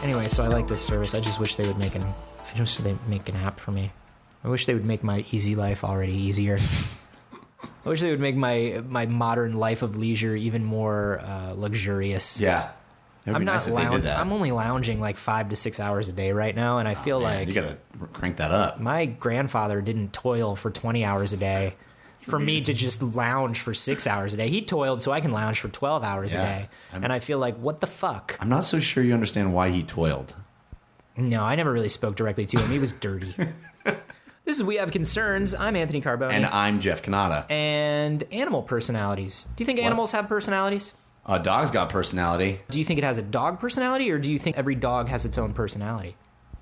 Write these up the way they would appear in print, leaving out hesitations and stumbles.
Anyway, so I like this service. I just wish they would make an app for me. I wish they would make my easy life already easier. I wish they would make my modern life of leisure even more luxurious. Yeah. It would be nice if they did that. I'm only lounging like 5 to 6 hours a day right now, and I feel like you gotta crank that up. My grandfather didn't toil for 20 hours a day for me to just lounge for 6 hours a day. He toiled so I can lounge for 12 hours a day. And I feel like, what the fuck? I'm not so sure you understand why he toiled. No, I never really spoke directly to him. He was dirty. This is We Have Concerns. I'm Anthony Carbone. And I'm Jeff Canada. And animal personalities. Do you think animals have personalities? Dog's got personality. Do you think it has a dog personality, or do you think every dog has its own personality?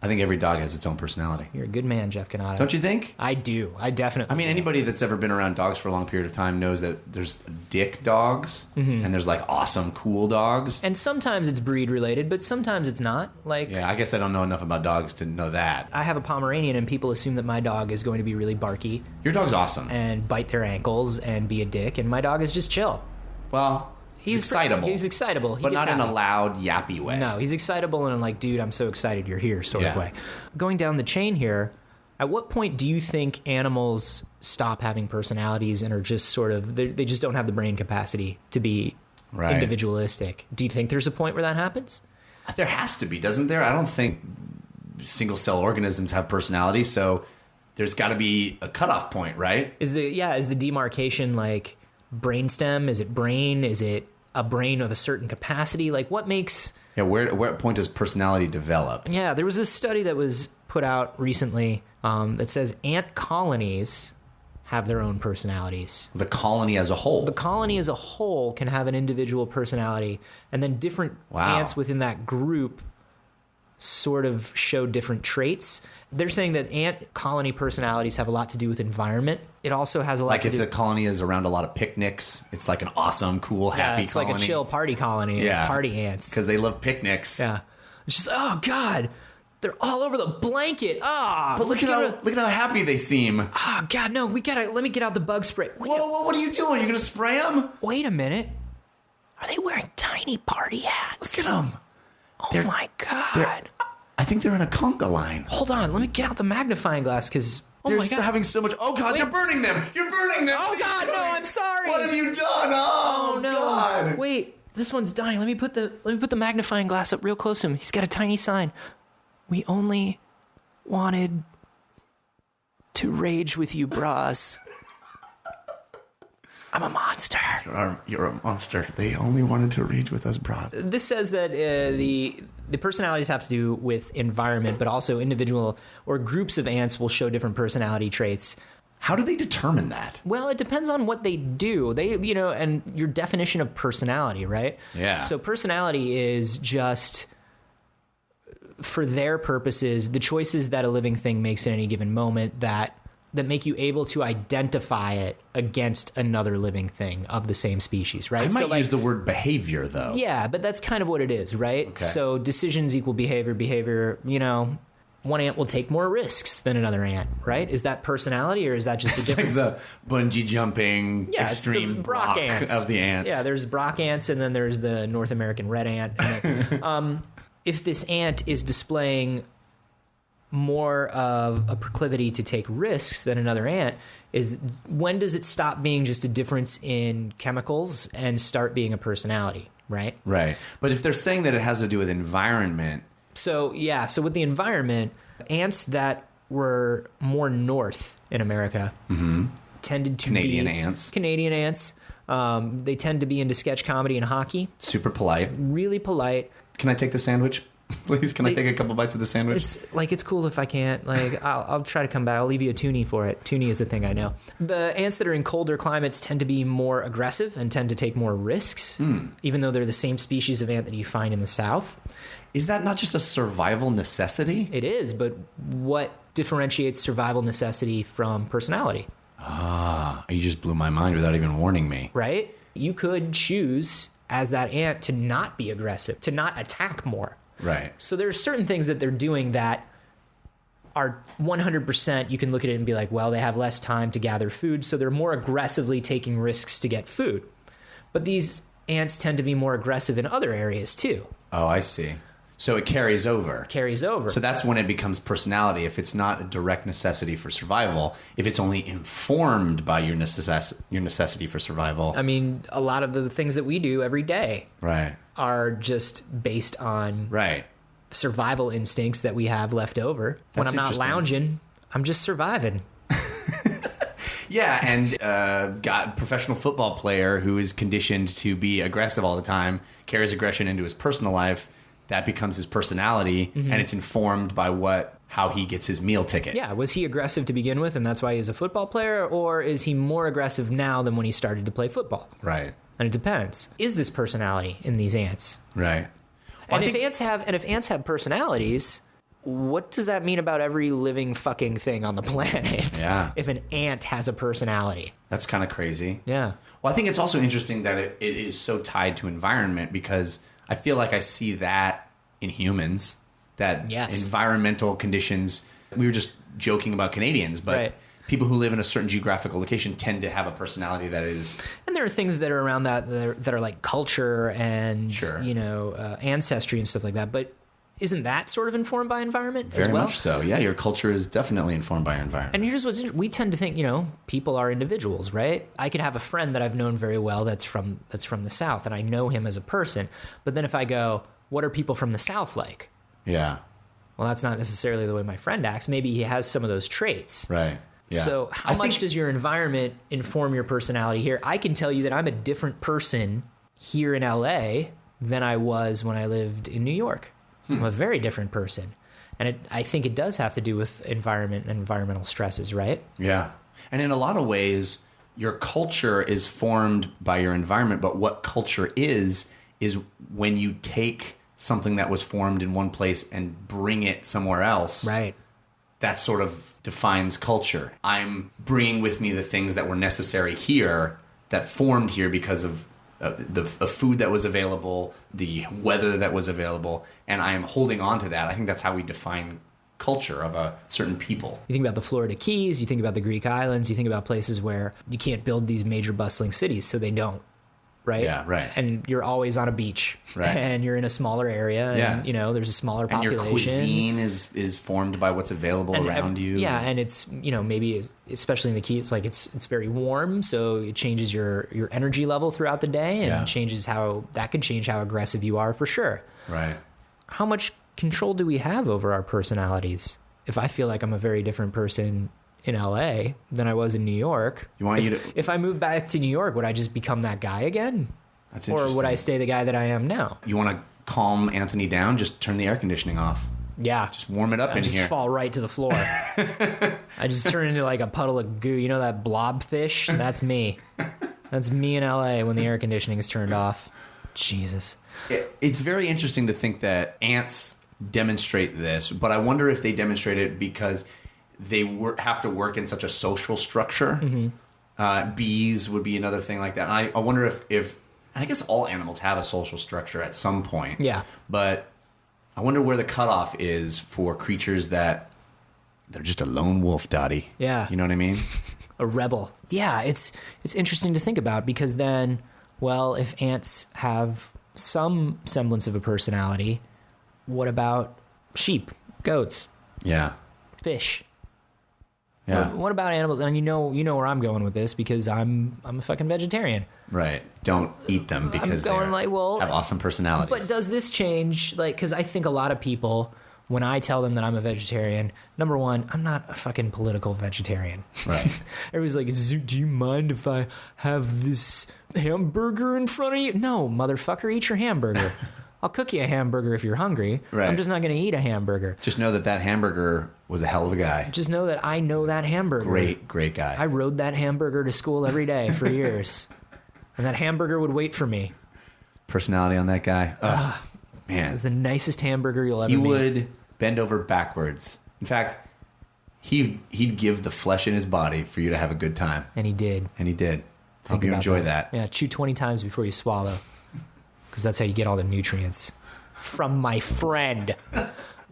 I think every dog has its own personality. You're a good man, Jeff Canada. Don't you think? I do. I definitely do. Anybody that's ever been around dogs for a long period of time knows that there's dick dogs, and there's like awesome, cool dogs. And sometimes it's breed related, but sometimes it's not. Yeah, I guess I don't know enough about dogs to know that. I have a Pomeranian, and people assume that my dog is going to be really barky. Your dog's awesome. And bite their ankles and be a dick, and my dog is just chill. Well... He's excitable. He's excitable. But not in a loud, yappy way. No, he's excitable and like, dude, I'm so excited you're here sort of way. Going down the chain here, at what point do you think animals stop having personalities and are just sort of, they just don't have the brain capacity to be individualistic? Do you think there's a point where that happens? There has to be, doesn't there? I don't think single-cell organisms have personality, so there's got to be a cutoff point, right? Is the demarcation like brainstem? Is it brain? Is it a brain of a certain capacity? Like, what makes... Yeah, where point does personality develop? Yeah, there was this study that was put out recently that says ant colonies have their own personalities. The colony as a whole? The colony as a whole can have an individual personality, and then different ants within that group sort of show different traits. They're saying that ant colony personalities have a lot to do with environment. It also has a lot to do... Like if the colony is around a lot of picnics, it's like an awesome, cool, happy it's colony. Like a chill party colony. Yeah. Party ants. Because they love picnics. Yeah. It's just, oh, God, they're all over the blanket. But look at how happy they seem. Oh, God, no, let me get out the bug spray. Whoa, what are you doing? You're going to spray them? Wait a minute. Are they wearing tiny party hats? Look at them. Oh, my God. I think they're in a conga line. Hold on, let me get out the magnifying glass because they're having so much. Oh God, you're burning them! You're burning them! Oh God, no! I'm sorry. What have you done? Oh no! God. Wait, this one's dying. Let me put the magnifying glass up real close to him. He's got a tiny sign. We only wanted to rage with you, bras. I'm a monster. You're a monster. They only wanted to rage with us, bras. This says that the personalities have to do with environment, but also individual or groups of ants will show different personality traits. How do they determine that? Well, it depends on what they do. And your definition of personality, right? Yeah. So personality is just, for their purposes, the choices that a living thing makes at any given moment that make you able to identify it against another living thing of the same species, right? I might use the word behavior, though. Yeah, but that's kind of what it is, right? Okay. So decisions equal behavior, one ant will take more risks than another ant, right? Is that personality or is that just a difference? It's like the bungee jumping extreme Brock ants of the ants. Yeah, there's Brock ants and then there's the North American red ant. And if this ant is displaying more of a proclivity to take risks than another ant, when does it stop being just a difference in chemicals and start being a personality, right? Right. But if they're saying that it has to do with environment... So with the environment, ants that were more north in America tended to Canadian be... Canadian ants. They tend to be into sketch comedy and hockey. Super polite. Really polite. Can I take the sandwich? Please, can I take a couple bites of the sandwich? It's cool if I can't. I'll try to come back. I'll leave you a toonie for it. Toonie is a thing I know. The ants that are in colder climates tend to be more aggressive and tend to take more risks, even though they're the same species of ant that you find in the South. Is that not just a survival necessity? It is, but what differentiates survival necessity from personality? You just blew my mind without even warning me. Right? You could choose, as that ant, to not be aggressive, to not attack more. Right. So there are certain things that they're doing that are 100%, you can look at it and be like, well, they have less time to gather food, so they're more aggressively taking risks to get food. But these ants tend to be more aggressive in other areas, too. Oh, I see. So it carries over. So that's when it becomes personality. If it's not a direct necessity for survival, if it's only informed by your necessity for survival. I mean, a lot of the things that we do every day are just based on survival instincts that we have left over. When I'm not lounging, I'm just surviving. Yeah, and got professional football player who is conditioned to be aggressive all the time, carries aggression into his personal life. That becomes his personality, and it's informed by how he gets his meal ticket. Yeah, was he aggressive to begin with, and that's why he's a football player, or is he more aggressive now than when he started to play football? Right. And it depends. Is this personality in these ants? Right. Well, if ants have personalities, what does that mean about every living fucking thing on the planet? Yeah. If an ant has a personality. That's kind of crazy. Yeah. Well, I think it's also interesting that it is so tied to environment, because I feel like I see that in humans, that environmental conditions. We were just joking about Canadians, but people who live in a certain geographical location tend to have a personality that is... And there are things that are around that are like culture and, ancestry and stuff like that. But isn't that sort of informed by environment as well? Very much so. Yeah, your culture is definitely informed by your environment. And here's what's interesting. We tend to think, people are individuals, right? I could have a friend that I've known very well that's from the South, and I know him as a person. But then if I go, what are people from the South like? Yeah. Well, that's not necessarily the way my friend acts. Maybe he has some of those traits. Right. Yeah. So how much does your environment inform your personality here? I can tell you that I'm a different person here in LA than I was when I lived in New York. I'm a very different person. And I think it does have to do with environment and environmental stresses, right? Yeah. And in a lot of ways, your culture is formed by your environment. But what culture is when you take something that was formed in one place and bring it somewhere else. Right. That sort of defines culture. I'm bringing with me the things that were necessary here, that formed here because of the food that was available, the weather that was available, and I am holding on to that. I think that's how we define culture of a certain people. You think about the Florida Keys, you think about the Greek islands, you think about places where you can't build these major bustling cities, so they don't, right? Yeah, right. And you're always on a beach, right? And you're in a smaller area, and there's a smaller population. And your cuisine is formed by what's available around you. Yeah, and it's maybe especially in the Keys, it's like it's very warm, so it changes your energy level throughout the day, and changes that could change how aggressive you are for sure. Right. How much control do we have over our personalities? If I feel like I'm a very different person in LA than I was in New York, if I move back to New York, would I just become that guy again? That's interesting. Or would I stay the guy that I am now? You want to calm Anthony down? Just turn the air conditioning off. Yeah. Just warm it up in here. I just fall right to the floor. I just turn into like a puddle of goo. You know that blob fish? That's me. That's me in LA when the air conditioning is turned off. Jesus. It's very interesting to think that ants demonstrate this, but I wonder if they demonstrate it because they have to work in such a social structure. Mm-hmm. Bees would be another thing like that. And I wonder if and I guess all animals have a social structure at some point. Yeah. But I wonder where the cutoff is for creatures that they're just a lone wolf, Dottie. Yeah. You know what I mean? A rebel. Yeah, it's interesting to think about because then, well, if ants have some semblance of a personality, what about sheep, goats? Yeah. Fish? Yeah. What about animals? And you know where I'm going with this because I'm a fucking vegetarian. Right. Don't eat them because they have awesome personalities. But does this change? Because I think a lot of people, when I tell them that I'm a vegetarian, number one, I'm not a fucking political vegetarian. Right. Everybody's like, do you mind if I have this hamburger in front of you? No, motherfucker, eat your hamburger. I'll cook you a hamburger if you're hungry. Right. I'm just not going to eat a hamburger. Just know that hamburger was a hell of a guy. Just know that I know that hamburger. Great guy. I rode that hamburger to school every day for years. And that hamburger would wait for me. Personality on that guy. Man. It was the nicest hamburger you'll ever meet. He would bend over backwards. In fact, he'd give the flesh in his body for you to have a good time. And he did. Hope you enjoy that. Yeah, chew 20 times before you swallow. Because that's how you get all the nutrients. From my friend.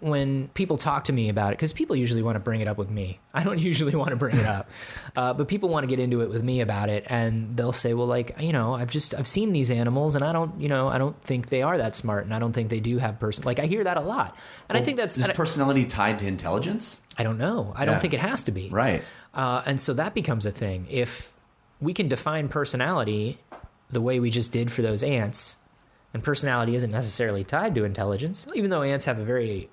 when people talk to me about it, because people usually want to bring it up with me. I don't usually want to bring it up, but people want to get into it with me about it, and they'll say, well, like, I've seen these animals, and I don't think they are that smart, and I don't think they do have like, I hear that a lot, and I think that's... Is personality tied to intelligence? I don't know. I don't think it has to be. Right. And so that becomes a thing. If we can define personality the way we just did for those ants, and personality isn't necessarily tied to intelligence, even though ants have a very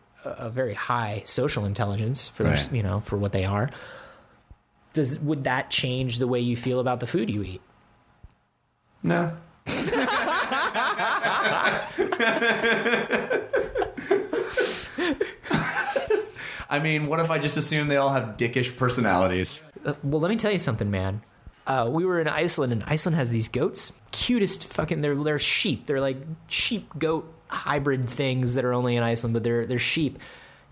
high social intelligence for their, for what they are. Would that change the way you feel about the food you eat? No. I mean, what if I just assume they all have dickish personalities? Well, let me tell you something, man. We were in Iceland, and Iceland has these goats. Cutest fucking... They're sheep. They're like sheep-goat hybrid things that are only in Iceland, but they're sheep.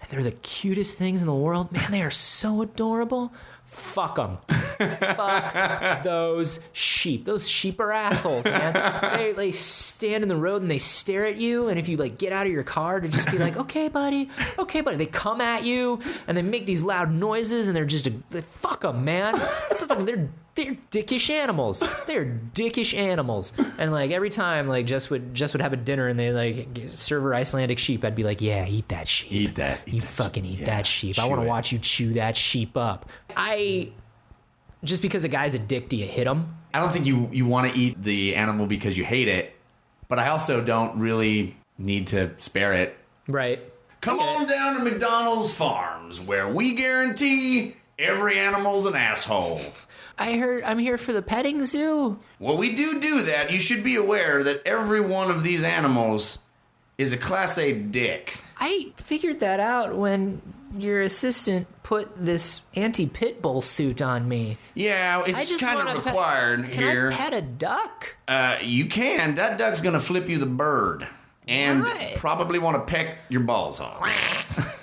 And they're the cutest things in the world. Man, they are so adorable. Fuck them. Fuck those sheep. Those sheep are assholes, man. They stand in the road and they stare at you, and if you like get out of your car to just be like, okay, buddy, they come at you and they make these loud noises, and fuck them, man. They're dickish animals. They're dickish animals. And like every time like Jess would have a dinner and they like serve her Icelandic sheep, I'd be like, yeah, eat that sheep. Eat that sheep. I want to watch you chew that sheep up. Just because a guy's a dick, do you hit him? I don't think you want to eat the animal because you hate it, but I also don't really need to spare it. Right. Come on down to McDonald's Farms, where we guarantee every animal's an asshole. I heard I'm here for the petting zoo. Well, we do that. You should be aware that every one of these animals is a Class A dick. I figured that out when your assistant put this anti-pit bull suit on me. Yeah, it's kind of required here. Can I pet a duck? You can. That duck's going to flip you the bird. And probably want to peck your balls off.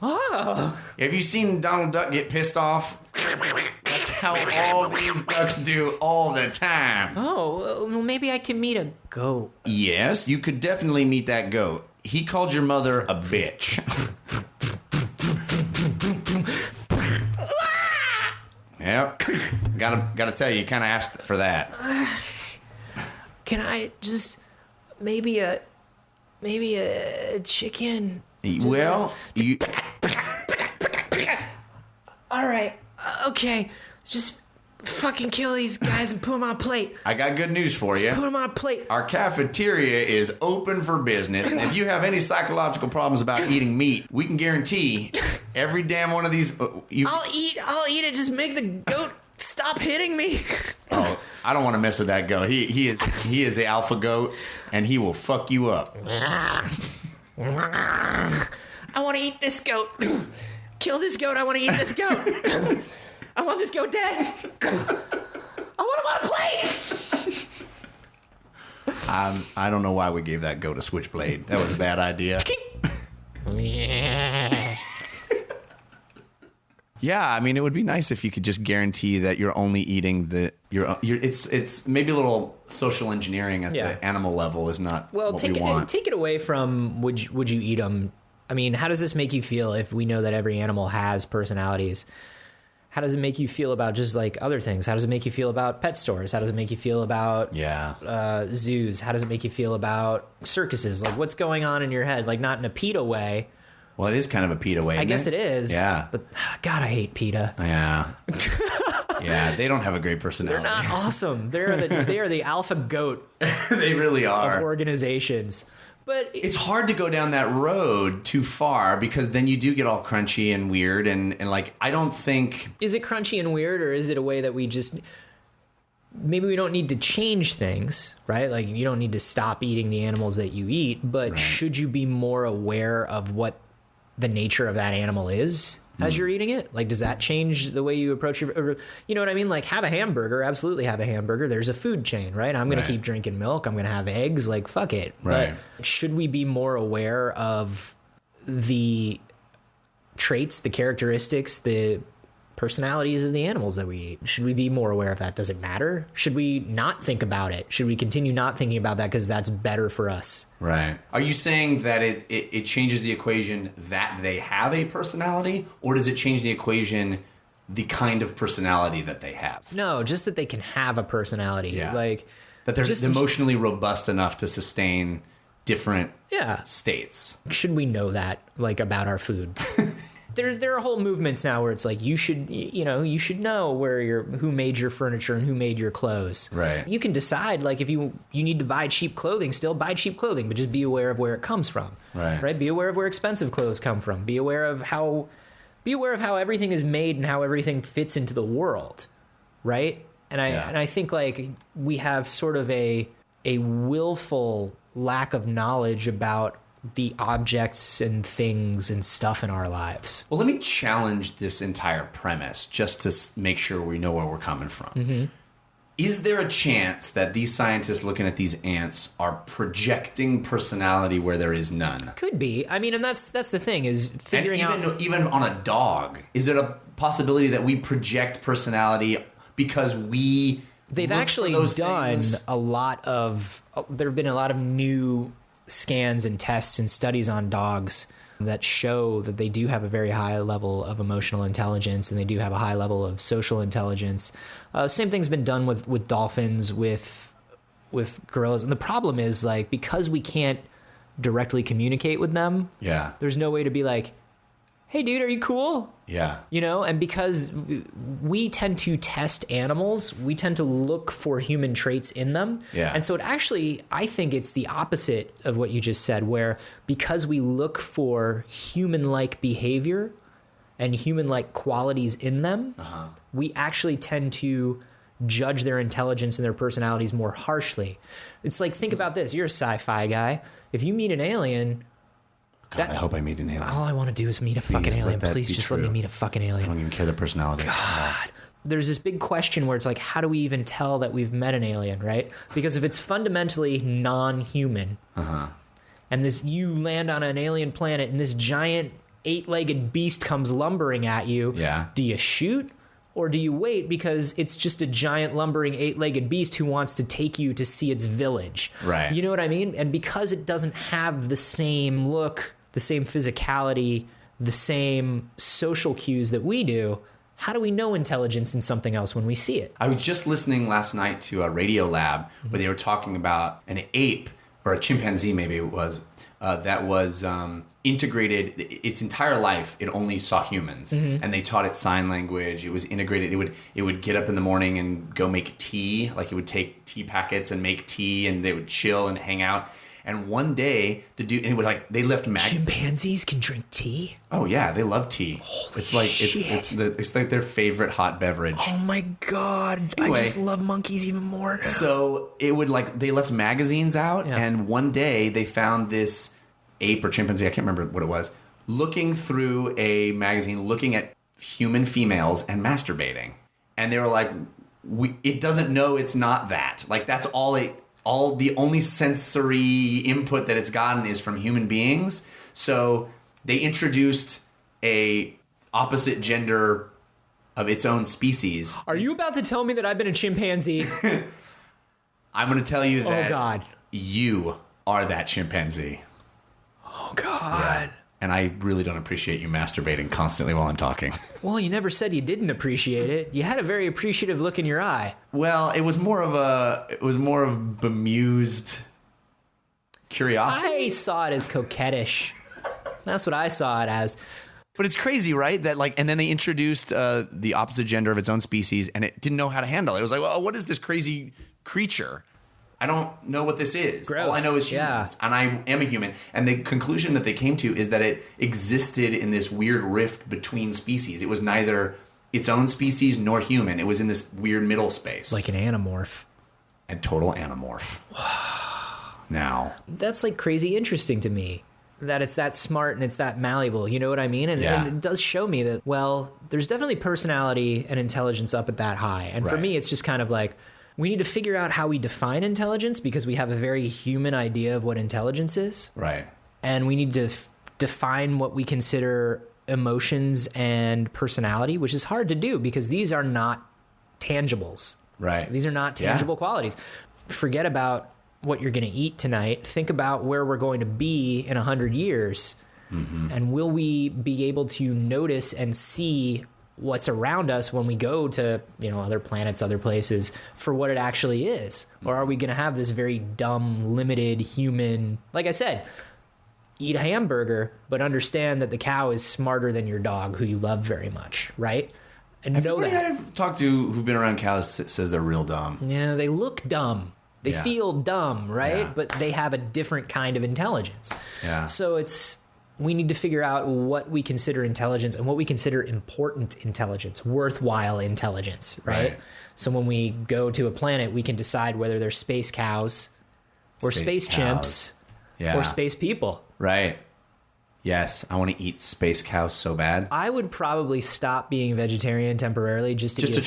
Oh. Have you seen Donald Duck get pissed off? That's how all these ducks do all the time. Oh, well, maybe I can meet a goat. Yes, you could definitely meet that goat. He called your mother a bitch. Yep. Gotta tell you kind of asked for that. Can I just maybe a chicken? Well, you... All right. Okay. Just fucking kill these guys and put them on a plate. I got good news for you. Put them on a plate. Our cafeteria is open for business. And if you have any psychological problems about eating meat, we can guarantee every damn one of these... I'll eat it. Just make the goat stop hitting me. Oh, I don't want to mess with that goat. He is the alpha goat, and he will fuck you up. I want to eat this goat. Kill this goat. I want to eat this goat. I want this goat dead. I want him on a plate. I don't know why we gave that goat a switchblade. That was a bad idea. Yeah. Yeah, I mean, it would be nice if you could just guarantee that you're only eating it's maybe a little social engineering at the animal level is not what we want. Take it away from would you eat them? I mean, how does this make you feel if we know that every animal has personalities? How does it make you feel about just like other things? How does it make you feel about pet stores? How does it make you feel about zoos? How does it make you feel about circuses? Like what's going on in your head? Like not in a PETA way. Well, it is kind of a PETA way. I guess it is. Yeah. But God, I hate PETA. Yeah. Yeah, they don't have a great personality. They're not awesome. They are the alpha goat. They really are. Of organizations. But it's hard to go down that road too far because then you do get all crunchy and weird and like I don't think... Is it crunchy and weird, or is it a way that we just... Maybe we don't need to change things, right? Like you don't need to stop eating the animals that you eat, but should you be more aware of what the nature of that animal is as you're eating it? Like, does that change the way you approach your, you know what I mean? Like have a hamburger, absolutely have a hamburger. There's a food chain, right? I'm going to keep drinking milk. I'm going to have eggs. Like, fuck it. Right. But should we be more aware of the traits, the characteristics, the personalities of the animals that we eat? Should we be more aware of that? Does it matter? Should we not think about it? Should we continue not thinking about that because that's better for us? Right. Are you saying that it changes the equation that they have a personality, or does it change the equation the kind of personality that they have? No, just that they can have a personality. Yeah. Like that they're just emotionally robust enough to sustain different yeah. states. Should we know that, like, about our food? There are whole movements now where it's like you should know who made your furniture and who made your clothes. Right. You can decide, like, if you need to buy cheap clothing, still buy cheap clothing, but just be aware of where it comes from. Right. Right. Be aware of where expensive clothes come from. Be aware of how everything is made and how everything fits into the world. Right. And I think, like, we have sort of a willful lack of knowledge about the objects and things and stuff in our lives. Well, let me challenge this entire premise just to make sure we know where we're coming from. Mm-hmm. Is there a chance that these scientists looking at these ants are projecting personality where there is none? Could be. I mean, and that's the thing, is figuring out... Even on a dog, is it a possibility that we project personality because we... They've actually done a lot of... There have been a lot of new scans and tests and studies on dogs that show that they do have a very high level of emotional intelligence, and they do have a high level of social intelligence. Same thing's been done with dolphins, with gorillas. And the problem is, like, because we can't directly communicate with them, there's no way to be like, hey, dude, are you cool? Yeah. You know, and because we tend to test animals, we tend to look for human traits in them. Yeah. And so I think it's the opposite of what you just said, where because we look for human-like behavior and human-like qualities in them, we actually tend to judge their intelligence and their personalities more harshly. It's like, think about this. You're a sci-fi guy. If you meet an alien... God, I hope I meet an alien. All I want to do is meet a fucking alien. Please just let me meet a fucking alien. I don't even care their personality. God. There's this big question where it's like, how do we even tell that we've met an alien, right? Because if it's fundamentally non-human, and you land on an alien planet and this giant 8-legged beast comes lumbering at you, do you shoot? Or do you wait because it's just a giant lumbering 8-legged beast who wants to take you to see its village? Right. You know what I mean? And because it doesn't have the same look, the same physicality, the same social cues that we do, how do we know intelligence in something else when we see it? I was just listening last night to a Radio Lab where they were talking about an ape, or a chimpanzee maybe it was, that was... integrated its entire life. It only saw humans, and they taught it sign language. It was integrated. It would get up in the morning and go make tea. Like, it would take tea packets and make tea, and they would chill and hang out. And one day, the dude, and it would, like, they left chimpanzees can drink tea. Oh yeah, they love tea. Holy it's like shit. it's like their favorite hot beverage. Oh my god! Anyway, I just love monkeys even more. So it would, like, they left magazines out, and one day they found this ape or chimpanzee, I can't remember what it was, looking through a magazine, looking at human females and masturbating. And they were like, it doesn't know it's not that. Like, that's the only sensory input that it's gotten is from human beings. So they introduced a opposite gender of its own species. Are you about to tell me that I've been a chimpanzee? I'm going to tell you that God. You are that chimpanzee. Oh, God. Yeah. And I really don't appreciate you masturbating constantly while I'm talking. Well, you never said you didn't appreciate it. You had a very appreciative look in your eye. Well, it was more of bemused curiosity. I saw it as coquettish. That's what I saw it as. But it's crazy, right? That, like, and then they introduced the opposite gender of its own species, and it didn't know how to handle it. It was like, well, what is this crazy creature? I don't know what this is. Gross. All I know is humans, and I am a human. And the conclusion that they came to is that it existed in this weird rift between species. It was neither its own species nor human. It was in this weird middle space. Like an animorph. A total animorph. Now. That's, like, crazy interesting to me. That it's that smart and it's that malleable. You know what I mean? And it does show me that, well, there's definitely personality and intelligence up at that high. And for me, it's just kind of like, we need to figure out how we define intelligence, because we have a very human idea of what intelligence is. Right. And we need to define what we consider emotions and personality, which is hard to do because these are not tangibles. Right. These are not tangible qualities. Forget about what you're going to eat tonight. Think about where we're going to be in 100 years. And will we be able to notice and see what's around us when we go to, other planets, other places, for what it actually is? Or are we going to have this very dumb, limited human, like I said, eat a hamburger, but understand that the cow is smarter than your dog, who you love very much, right? And everybody I've talked to who've been around cows says they're real dumb. Yeah, they look dumb. They feel dumb, right? Yeah. But they have a different kind of intelligence. Yeah. So we need to figure out what we consider intelligence and what we consider important intelligence, worthwhile intelligence, right? So when we go to a planet, we can decide whether they're space cows or space chimps or space people. Right. Yes, I want to eat space cows so bad. I would probably stop being vegetarian temporarily just to eat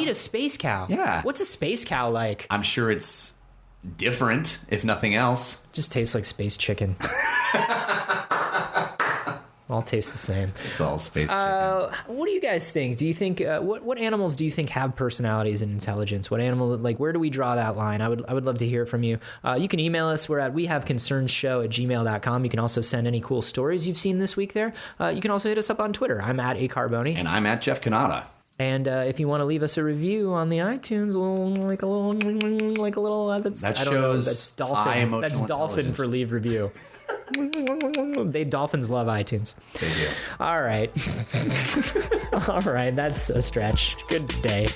a space cow. Yeah. What's a space cow like? I'm sure it's different, if nothing else. Just tastes like space chicken. All taste the same. It's all space chicken. What do you guys think? Do you think what animals do you think have personalities and intelligence? What animals, like, where do we draw that line? I would love to hear from you. You can email us. We're at wehaveconcernshow@gmail.com. You can also send any cool stories you've seen this week there. You can also hit us up on Twitter. I'm at @acarboni. And I'm at Jeff Canada. And if you want to leave us a review on the iTunes, like a little that's dolphin. That's dolphin for leave review. Dolphins love iTunes. They do. All right. All right. That's a stretch. Good day.